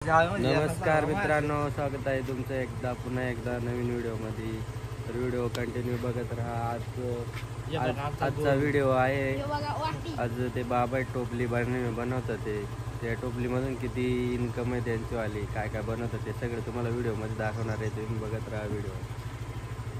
नमस्कार मित्रांनो, स्वागत आहे तुमचं पुन्हा एकदा नवीन व्हिडिओमध्ये. तर व्हिडिओ कंटिन्यू बघत राहा. आजचा व्हिडिओ आहे. आज ते बाबा टोपली बनवतात. त्या टोपलीमधून किती इन्कम आहे त्यांचीवाली, काय काय बनवतात ते सगळं तुम्हाला व्हिडिओमध्ये दाखवणार आहे. तुम्ही बघत राहा व्हिडिओ.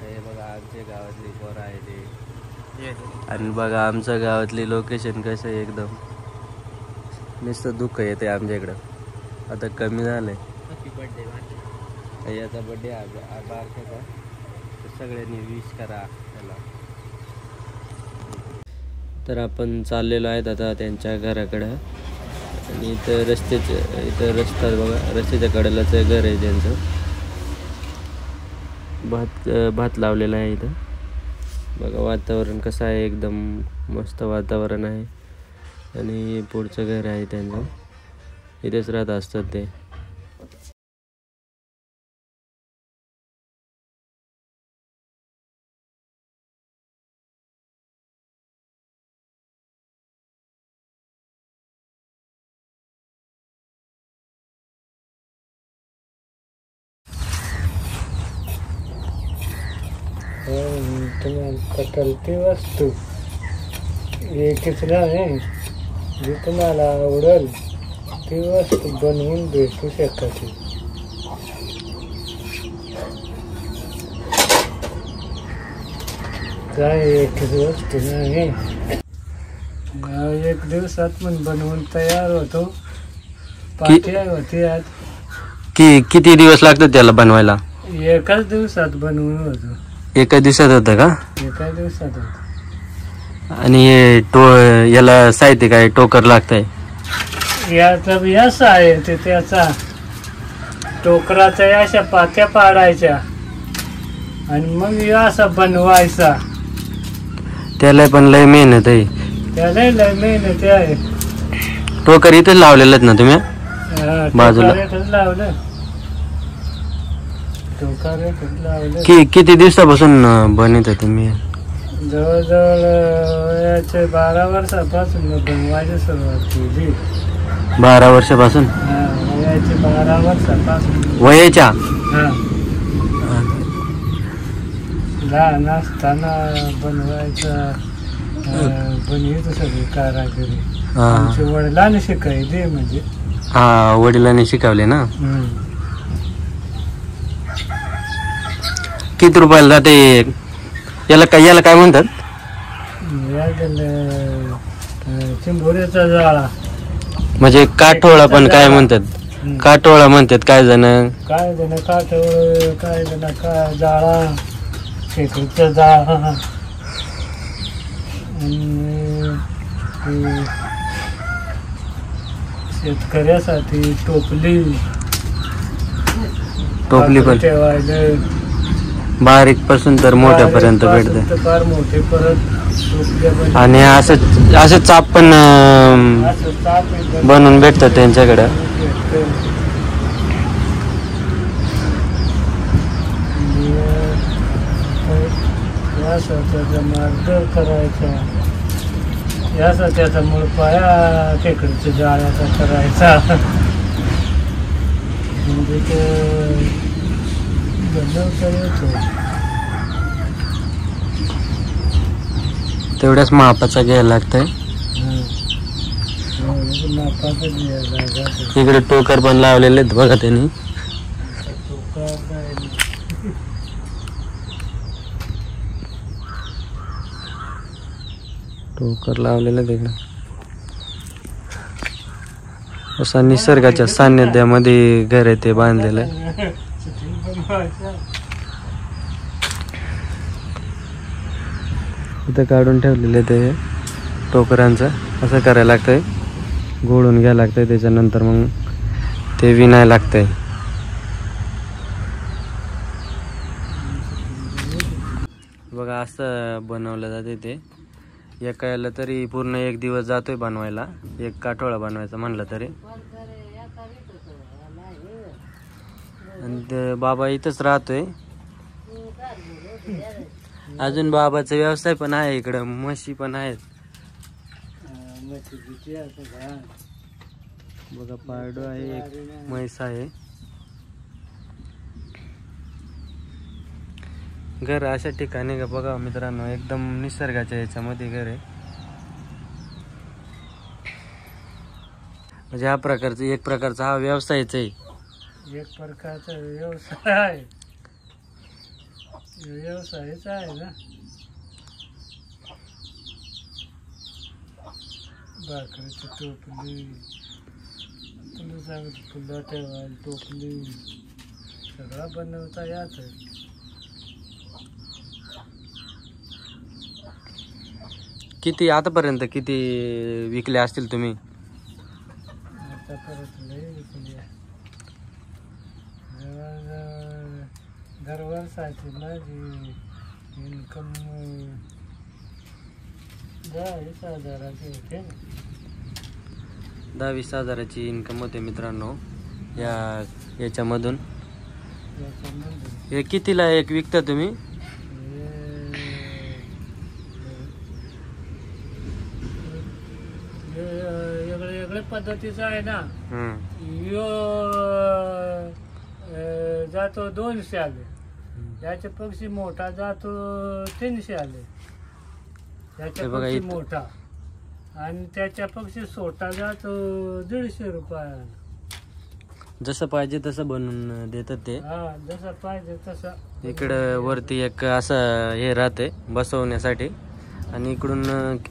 हे बघा आमच्या गावातली पोरं आहे ते, आणि बघा आमच्या गावातली लोकेशन कसं आहे. एकदम नुसतं दुःख येते आमच्या इकडं. आता कमी झालंय. याचा बड्डे बारक्याचा, तर सगळ्यांनी विश करा त्याला. तर आपण चाललेलो आहेत आता त्यांच्या घराकडं. आणि इथं रस्ता बघा, रस्त्याच्या कडेलाच घर आहे त्यांचं. भात लावलेला आहे इथं. बघा वातावरण कसं आहे, एकदम मस्त वातावरण आहे. आणि पुढचं घर आहे त्यांचं, इथेच राहत असतात ते. तुम्हाला कळती वस्तू एकच नाही, जी तुम्हाला आवडेल ती वस्तू बनवून भेटू शकते. काय एकच वस्तू नाही, एक दिवसात पण बनवून तयार होतो. पाठी होती आज. किती दिवस लागतात त्याला बनवायला? एकाच दिवसात बनवून होतो. एका दिवसात होतं का? एका दिवसात होत. आणि याला साहित्य काय टोकर लागतंय? याचा यश आहे ते, त्याचा टोकराचा अशा पात्या पाडायच्या आणि मग असा बनवायचा. त्याला पण लय मेहनत आहे. त्याला लय मेहनत आहे. टोकर इथेच लावलेलं ना तुम्ही बाजूला? लावलं. किती दिवसापासून बनवता तुम्ही? जवळजवळ याचे 12 वर्षापासून बनवायची सुरुवात केली. 12 वर्षापासून? वयाचे 12 वर्षापासून. वयाच्या? लहान असताना बनवायचं, बनवायचं सगळी कारागिरी. आमच्या वडिलांनी शिकायली. म्हणजे वडिलांनी शिकवले ना. किती रुपयाला जाते? याला काय म्हणतात? चिंबोरीचा जाळा म्हणजे काठोळा पण काय म्हणतात? काठोळा म्हणतात काय जण काठोळ, काय जण जाळा, शेतीचा जाळा. शेतकऱ्यासाठी टोपली पण ठेवायला, बारीक पासून तर मोठ्यापर्यंत भेटते. फार मोठे परत. आणि असं चाप पण बनवून भेटतात त्यांच्याकडे. त्याचा मार्ग करायचा, याचा त्याचा मूळ पाया खेकडीच्या जाळ्याचा करायचा. म्हणजे ते तेवढ्याच मापाचा घ्यायला लागतंय. इकडे टोकर पण लावलेले आहेत बघा त्यांनी. टोकर लावलेलं तिकडे. असा निसर्गाच्या सान्निध्यामध्ये घर आहे ते बांधलेलं आहे. इथं काढून ठेवलेलं ते टोकरांचं. असं करायला लागतंय, घोळून घ्यायला लागतंय. त्याच्यानंतर मग ते विणायला लागतंय. बघा असं बनवलं जाते ते. एकाला तरी पूर्ण 1 दिवस जातोय बनवायला. एक काठोळा बनवायचा म्हणलं तरी. आणि बाबा इथंच राहतोय. अजून बाबाचा व्यवसाय पण आहे इकडं. म्हशी पण आहेत. बघा पारडो आहे, एक म्हैस आहे. घर अशा ठिकाणी बघा मित्रांनो, एकदम निसर्गाच्या याच्यामध्ये घर आहे. म्हणजे एक प्रकारचा हा व्यवसायच आहे. एक प्रकारचा व्यवसायच आहे ना. भाकरीची टोपली, तुला सांगतो फुलं ठेवायला टोपली, सगळा बनवता याच. किती आतापर्यंत किती विकले असतील तुम्ही? आतापर्यंत लई विकली. दरवर्षाची माझी इन्कम 10-20 हजाराची होते. 10-20 हजाराची इन्कम होते मित्रांनो याच्यामधून. हे कितीला एक विकता तुम्ही? वेगळ्या पद्धतीचा आहे ना. यो जातो 200 आले, याच्या पक्षी मोठा जातो 300 आले, याच्या पक्षी मोठा, आणि त्याच्या पक्षी छोटा जातो 150 रुपयाला. जसं पाहिजे तसं बनवून देतात ते. हा, जसं पाहिजे तसं. इकडं वरती एक असं हे राहते बसवण्यासाठी, आणि इकडून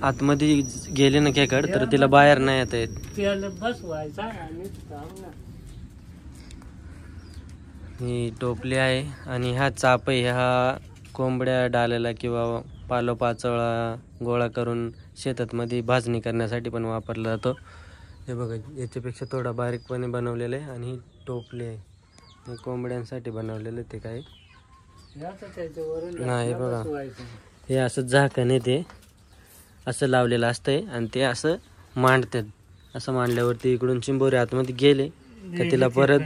आतमध्ये गेले ना खेकड तर तिला बाहेर नाही येता येत. त्याला बसवायचा आणि ही टोपली आहे, आणि हा चाप आहे. हा कोंबड्या डालेला किंवा पालोपाचोळा गोळा करून शेतात मध्ये भाजणी करण्यासाठी पण वापरला जातो. हे बघा, याच्यापेक्षा थोडा बारीकपणे बनवलेलं आहे. आणि ही टोपली आहे, हे कोंबड्यांसाठी बनवलेलं ते काय नाही. बघा, हे असं झाकण आहे, ते असं लावलेलं असतंय, आणि ते असं मांडतात. असं मांडल्यावरती इकडून चिंबोरी आतमध्ये गेले का तिला परत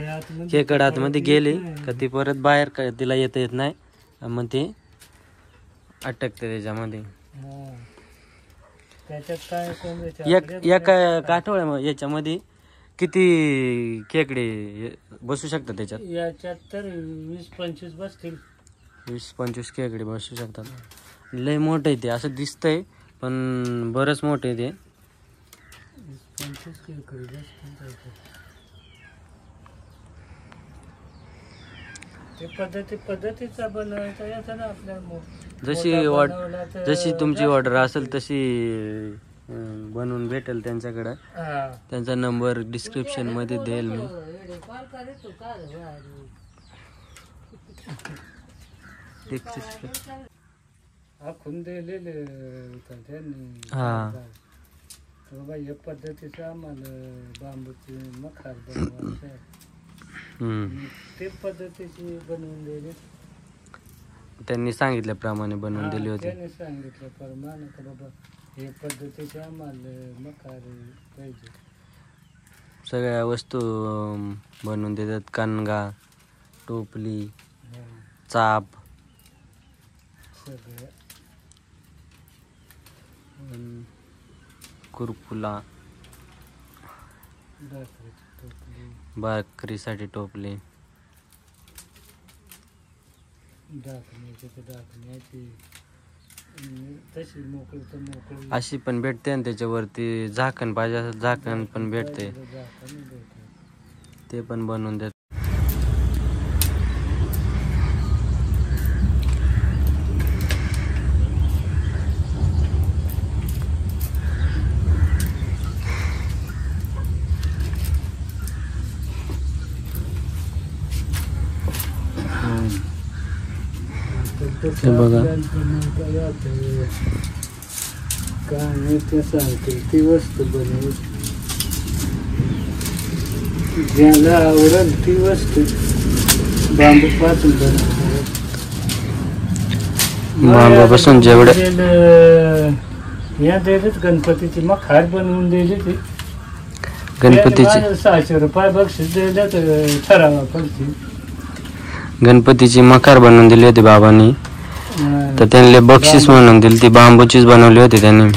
खेकड आतमध्ये गेले का ती परत बाहेर का तिला येता येत नाही, मग ते अटकते त्याच्यामध्ये. एका काठोळ्या याच्यामध्ये किती खेकडे बसू शकतात त्याच्यात? याच्यात तर 20-25 बसतील. 20-25 खेकडे बसू शकतात. लय मोठं आहे ते, असं दिसतंय पण बरंच मोठं आहे ते. 20-25 खेकडे बसतील. पद्धतीचा बनवायचा याचा ना आपल्याला. जशी तुमची ऑर्डर असेल तशी बनवून भेटेल त्यांच्याकडं. त्यांचा नंबर डिस्क्रिप्शन मध्ये देईल मी. आखून दिलेले त्यांनी. बाबा या पद्धतीचं आम्हाला बांबूची मखार बनवायचं, ते पद्धतीची बनवून दिली. त्यांनी सांगितल्याप्रमाणे बनवून दिली होती. त्यांनी सांगितल्याप्रमाणे का बाबा हे पद्धतीचे आम्हाला मखार पाहिजे. सगळ्या वस्तू बनवून देतात. कणगा, टोपली, चाप, सगळ्या कुरकुला, भाकरीसाठी टोपली, तशी मोकळी तर मोकळी अशी पण भेटते, आणि त्याच्यावरती झाकण पाहिजे असं झाकण पण भेटते, ते पण बनवून देत. बघा काय ते सांगते ती वस्तू बनवू, ज्याला आवडेल ती वस्तू बांबूपासून बनवतात. बांबूपासून जेवढे या दिलीत गणपतीची मखार बनवून दिली ती. गणपतीची 600 रुपये बक्षीस दिले तर ठरावा पडते. गणपतीची मखार बनवून दिली होती बाबांनी, तर त्यांनी बक्षीस म्हणून दिली. ती बांबूचीच बनवली होती त्यांनी.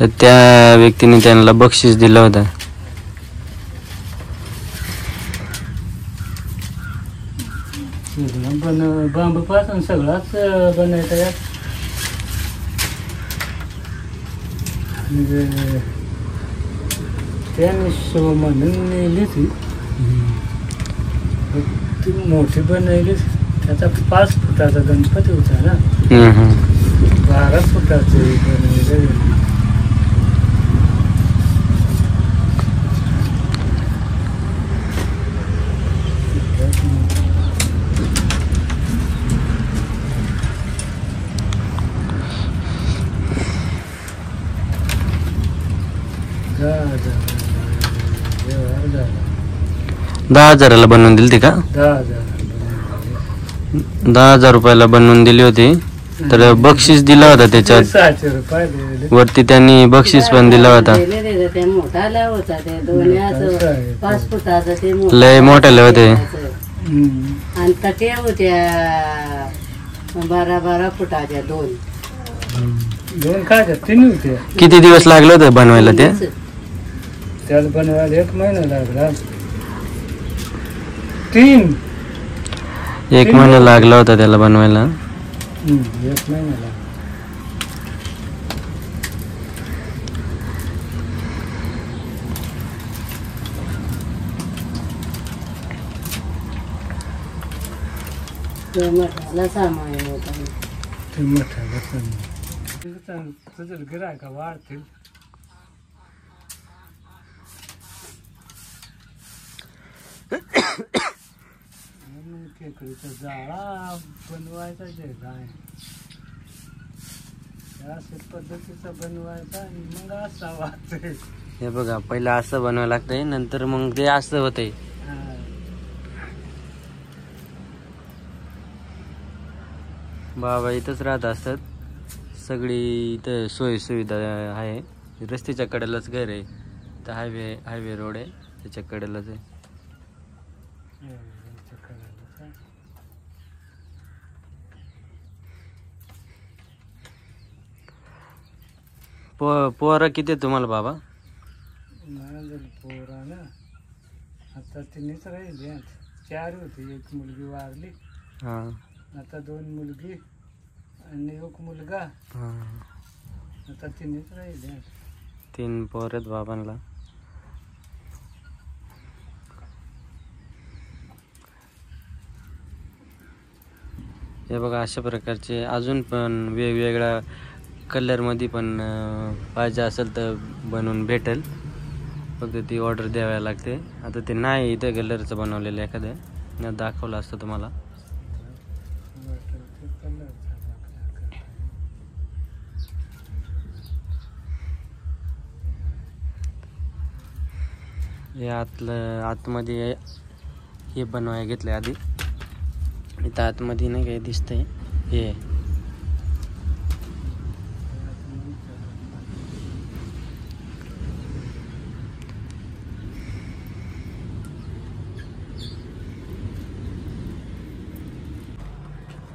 तर त्या व्यक्तीने त्यांना बक्षीस दिलं होतं. बांबूपासून सगळाच बनायचा यात. म्हणजे त्याने शो म्हणून नेली ती मोठी बनवली. त्याचा 5 फुटाचा गणपती होता ना. 12 फुटाचे बनवले. दहा 10,000ला बनवून दिली ती का? 10,000 रुपयाला बनवून दिली होती. तर बक्षीस दिला होता त्याच्यात. 600 रुपये दिले. वरती त्यांनी बक्षीस पण दिला होता. लय मोठ्याले होते. आणि तट्या होत्या 12 फुटाच्या 2 खायच्या 3 होत्या. किती दिवस लागले होते बनवायला ते? त्याला बनवायला 1 महिना लागला. 3 1 महिना लागला होता त्याला बनवायला. 1 महिना लागला. सामान होता. ते मोठा तुझं गिरायक वाढतील. खेकडीचा जाळा बनवायचा जे काय अशा पद्धतीचा बनवायचा आणि मग असा वाटतंय. हे बघा पहिला असं बनवायला लागतंय, नंतर मग ते असं होतंय. बाबा इथंच राहत असतात. सगळी इथं सोयी सुविधा आहे. रस्त्याच्या कडेलाच घर आहे. तर हायवे रोड आहे त्याच्या कडेलाच आहे. पोरं किती आहे तुम्हाला बाबा? पोरा ना आता तिनेच राहिली. 4 होती. 1 मुलगी वारली. आता 2 मुलगी आणि 1 मुलगा. आता तिनेच राहिले. 3 पोर आहेत बाबांना. हे बघा अशा प्रकारचे अजून पण वेगवेगळ्या कलर मध्ये पण पाहिजे असेल तर बनवून भेटेल. फक्त ती ऑर्डर द्यावी लागते. आता ते नाही इथं कलरचं बनवलेलं एखादं दाखवलं असतं तुम्हाला. हे आतमध्ये हे बनवायला घेतलंय आधी. इथं आतमध्ये नाही काही दिसतंय. हे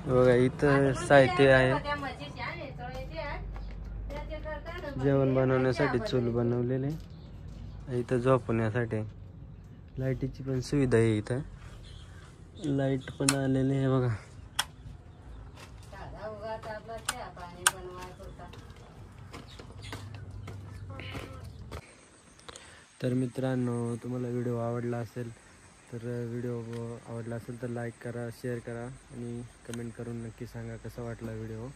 बघा इथं साहित्य आहे. जेवण बनवण्यासाठी चूल बनवलेले. इथं झोपण्यासाठी लाईटीची पण सुविधा आहे. इथं लाईट पण आलेली आहे बघा. तर मित्रांनो तुम्हाला व्हिडिओ आवडला असेल तर लाईक करा, शेअर करा आणि कमेंट करून नक्की सांगा कसा वाटला व्हिडिओ.